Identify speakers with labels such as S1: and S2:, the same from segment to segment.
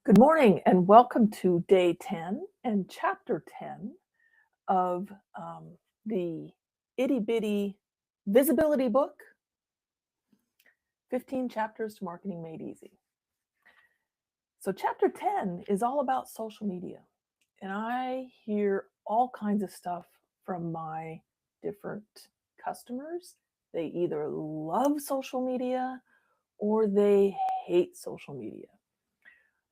S1: Good morning and welcome to day 10 and chapter 10 of the itty bitty visibility book, 15 Chapters to Marketing Made Easy. So, chapter 10 is all about social media, and I hear all kinds of stuff from my different customers. They either love social media or they hate social media.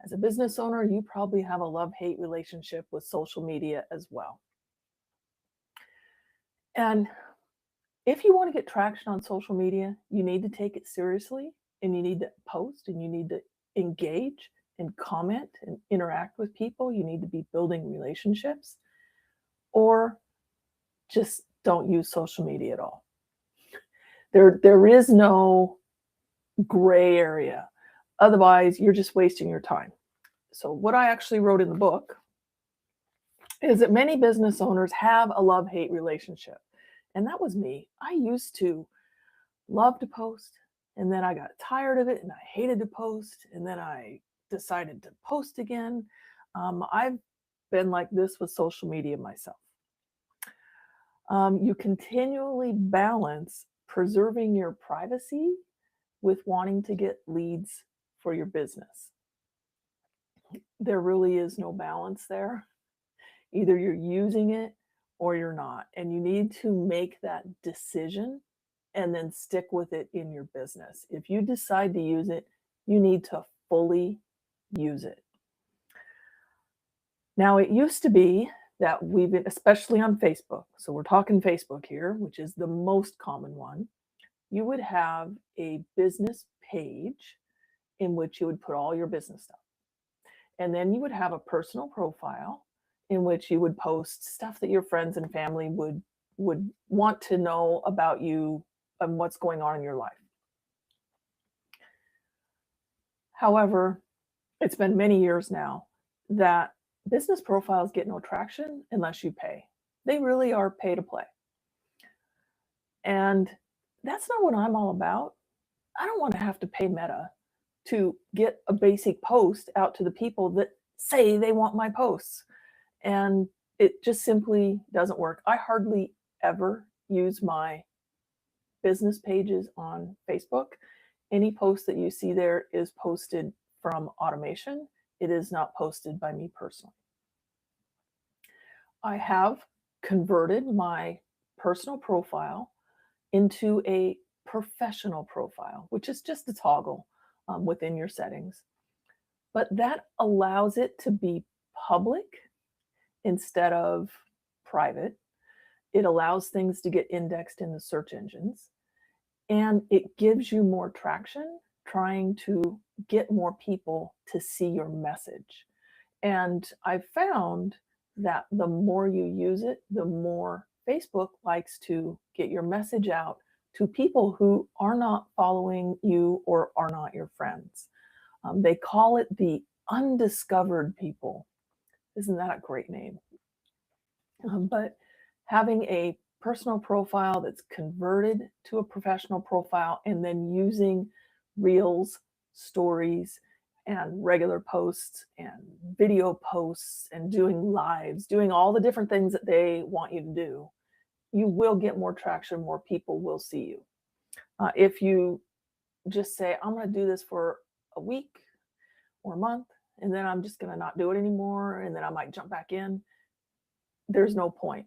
S1: As a business owner, you probably have a love-hate relationship with social media as well. And if you want to get traction on social media, you need to take it seriously and you need to post and you need to engage and comment and interact with people. You need to be building relationships, or just don't use social media at all. There is no gray area. Otherwise, you're just wasting your time. So what I actually wrote in the book is that many business owners have a love-hate relationship. And that was me. I used to love to post, and then I got tired of it and I hated to post, and then I decided to post again. I've been like this with social media myself. You continually balance preserving your privacy with wanting to get leads for your business. There really is no balance there. Either you're using it or you're not. And you need to make that decision and then stick with it in your business. If you decide to use it, you need to fully use it. Now, it used to be that we've been, especially on Facebook, so we're talking Facebook here, which is the most common one, you would have a business page in which you would put all your business stuff. And then you would have a personal profile in which you would post stuff that your friends and family would want to know about you and what's going on in your life. However, it's been many years now that business profiles get no traction unless you pay. They really are pay to play. And that's not what I'm all about. I don't want to have to pay Meta to get a basic post out to the people that say they want my posts. And it just simply doesn't work. I hardly ever use my business pages on Facebook. Any post that you see there is posted from automation. It is not posted by me personally. I have converted my personal profile into a professional profile, which is just a toggle within your settings. But that allows it to be public instead of private. It allows things to get indexed in the search engines, and it gives you more traction trying to get more people to see your message. And I've found that the more you use it, the more Facebook likes to get your message out to people who are not following you or are not your friends. They call it the undiscovered people. Isn't that a great name? But having a personal profile that's converted to a professional profile and then using reels, stories, and regular posts and video posts and doing lives, doing all the different things that they want you to do, you will get more traction, more people will see you. If you just say, I'm going to do this for a week or a month, and then I'm just going to not do it anymore, and then I might jump back in, there's no point.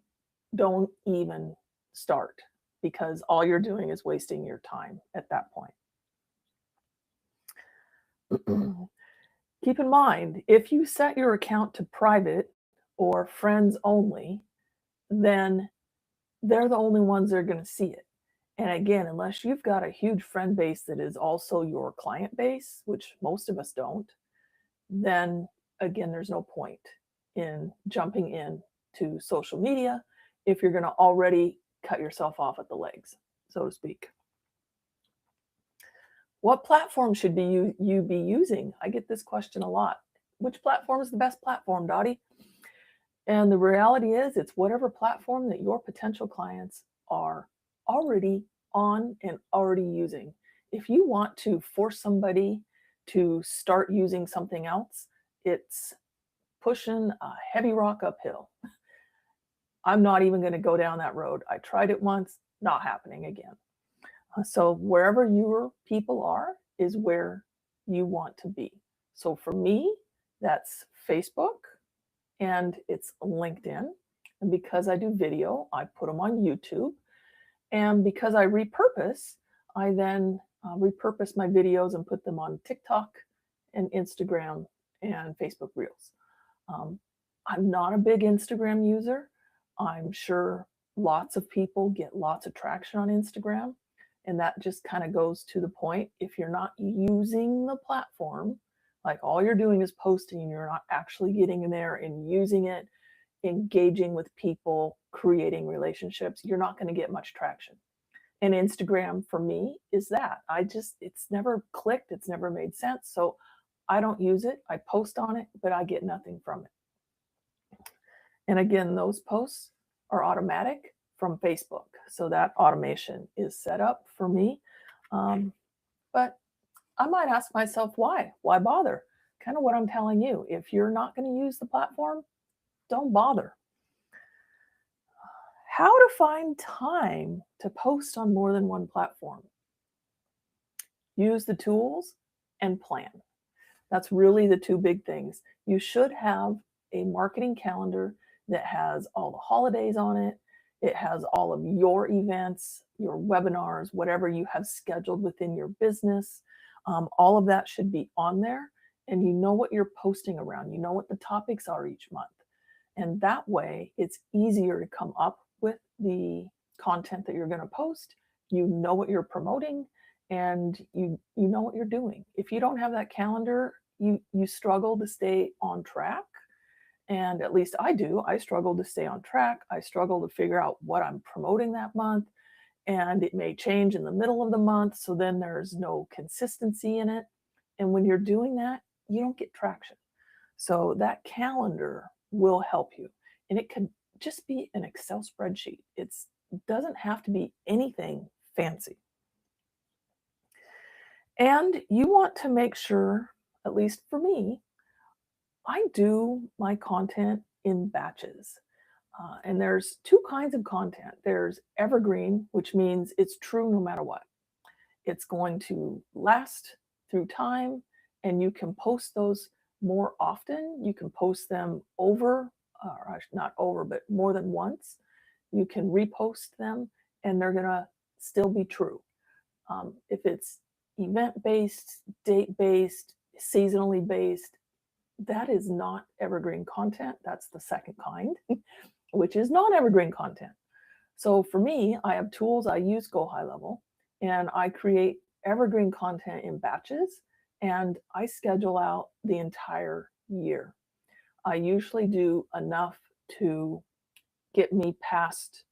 S1: Don't even start, because all you're doing is wasting your time at that point. Keep in mind, if you set your account to private or friends only, then they're the only ones that are going to see it. And again, unless you've got a huge friend base that is also your client base, which most of us don't, then again, there's no point in jumping in to social media if you're going to already cut yourself off at the legs, so to speak. What platform should you be using? I get this question a lot. Which platform is the best platform, Dottie? And the reality is, it's whatever platform that your potential clients are already on and already using. If you want to force somebody to start using something else, it's pushing a heavy rock uphill. I'm not even going to go down that road. I tried it once, not happening again. So wherever your people are is where you want to be. So for me, that's Facebook and it's LinkedIn. And because I do video, I put them on YouTube. And because I repurpose, I then repurpose my videos and put them on TikTok and Instagram and Facebook Reels. Um, I'm not a big Instagram user. I'm sure lots of people get lots of traction on Instagram. And that just kind of goes to the point. If you're not using the platform, like all you're doing is posting and you're not actually getting in there and using it, engaging with people, creating relationships, you're not going to get much traction. And Instagram for me is that. It's never clicked, it's never made sense. So I don't use it. I post on it, but I get nothing from it. And again, those posts are automatic from Facebook. So that automation is set up for me. But I might ask myself, why? Why bother? Kind of what I'm telling you. If you're not going to use the platform, don't bother. How to find time to post on more than one platform? Use the tools and plan. That's really the two big things. You should have a marketing calendar that has all the holidays on it. It has all of your events, your webinars, whatever you have scheduled within your business. All of that should be on there. And you know what you're posting around. You know what the topics are each month. And that way, it's easier to come up with the content that you're going to post. You know what you're promoting and you know what you're doing. If you don't have that calendar, you struggle to stay on track. And at least I do. I struggle to stay on track. I struggle to figure out what I'm promoting that month. And it may change in the middle of the month. So then there's no consistency in it. And when you're doing that, you don't get traction. So that calendar will help you. And it could just be an Excel spreadsheet. It doesn't have to be anything fancy. And you want to make sure, at least for me, I do my content in batches. And there's two kinds of content. There's evergreen, which means it's true no matter what. It's going to last through time, and you can post those more often. You can post them over, or not over, but more than once. You can repost them, and they're going to still be true. If it's event-based, date-based, seasonally based, that is not evergreen content. That's the second kind, which is non-evergreen content. So for me, I have tools. I use Go High Level, and I create evergreen content in batches, and I schedule out the entire year. I usually do enough to get me past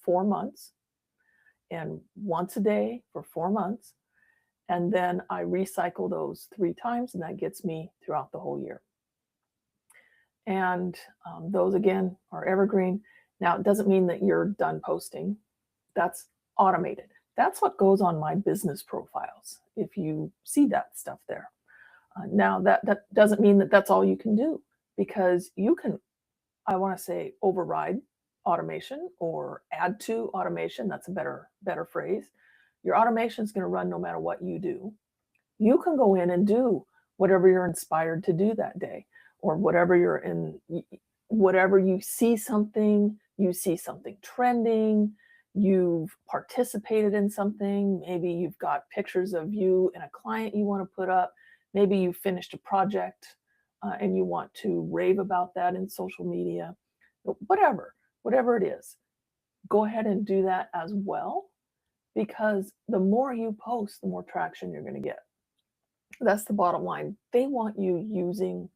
S1: 4 months, and once a day for 4 months. And then I recycle those 3 times, and that gets me throughout the whole year. And those, again, are evergreen. Now, it doesn't mean that you're done posting. That's automated. That's what goes on my business profiles, if you see that stuff there. Now, that doesn't mean that that's all you can do, because you can, I want to say, override automation or add to automation. That's a better phrase. Your automation is going to run no matter what you do. You can go in and do whatever you're inspired to do that day, or whatever you see something trending, you've participated in something, maybe you've got pictures of you and a client you want to put up, maybe you finished a project and you want to rave about that in social media, whatever it is, go ahead and do that as well, because the more you post, the more traction you're going to get. That's the bottom line. They want you using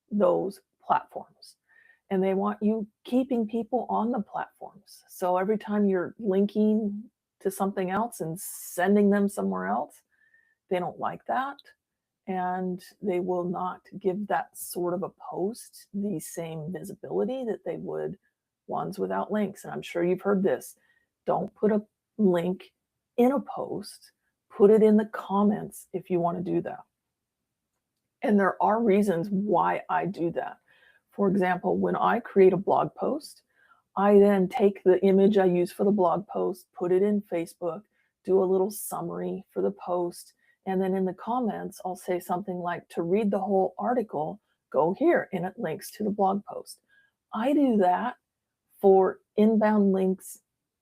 S1: those platforms, and they want you keeping people on the platforms. So every time you're linking to something else and sending them somewhere else, they don't like that, and they will not give that sort of a post the same visibility that they would ones without links. And I'm sure you've heard this. Don't put a link in a post, put it in the comments if you want to do that. And there are reasons why I do that. For example, when I create a blog post, I then take the image I use for the blog post, put it in Facebook, do a little summary for the post, and then in the comments, I'll say something like, to read the whole article, go here, and it links to the blog post. I do that for inbound links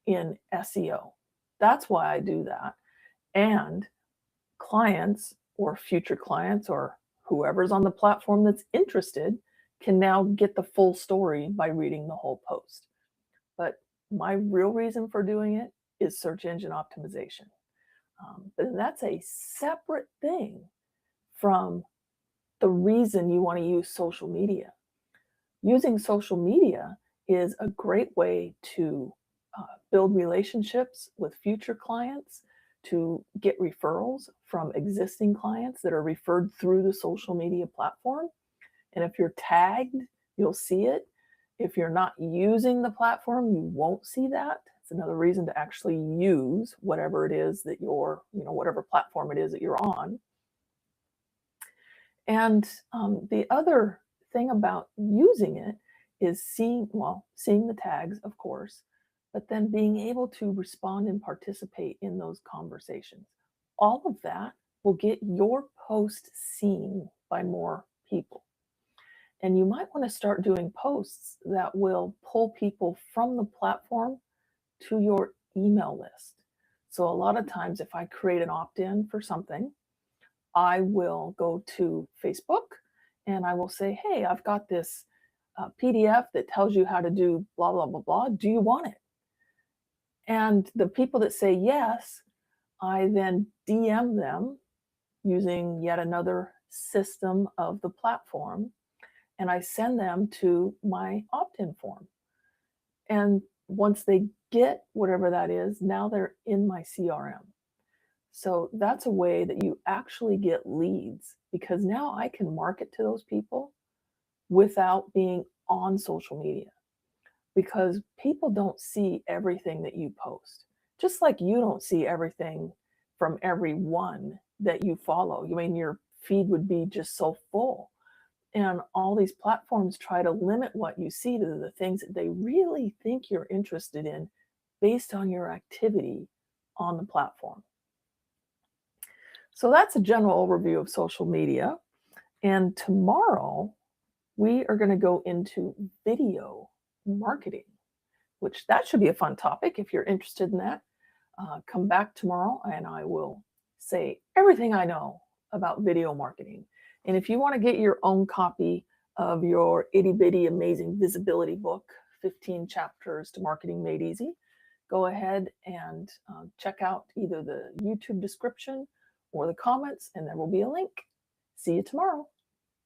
S1: in SEO. That's why I do that. And clients or future clients or whoever's on the platform that's interested can now get the full story by reading the whole post. But my real reason for doing it is search engine optimization. But that's a separate thing from the reason you want to use social media. Using social media is a great way to build relationships with future clients, to get referrals from existing clients that are referred through the social media platform. And if you're tagged, you'll see it. If you're not using the platform, you won't see that. It's another reason to actually use whatever it is that you're, whatever platform it is that you're on. And the other thing about using it is seeing the tags, of course, but then being able to respond and participate in those conversations. All of that will get your post seen by more people. And you might want to start doing posts that will pull people from the platform to your email list. So a lot of times, if I create an opt-in for something, I will go to Facebook and I will say, hey, I've got this PDF that tells you how to do blah, blah, blah, blah. Do you want it? And the people that say yes, I then DM them using yet another system of the platform, and I send them to my opt-in form. And once they get whatever that is, now they're in my CRM. So that's a way that you actually get leads, because now I can market to those people without being on social media, because people don't see everything that you post. Just like you don't see everything from everyone that you follow. I mean, your feed would be just so full. And all these platforms try to limit what you see to the things that they really think you're interested in based on your activity on the platform. So that's a general overview of social media. And tomorrow, we are going to go into video marketing, which that should be a fun topic. If you're interested in that, come back tomorrow and I will say everything I know about video marketing. And if you want to get your own copy of your itty bitty amazing visibility book, 15 Chapters to Marketing Made Easy, go ahead and check out either the YouTube description or the comments, and there will be a link. See you tomorrow.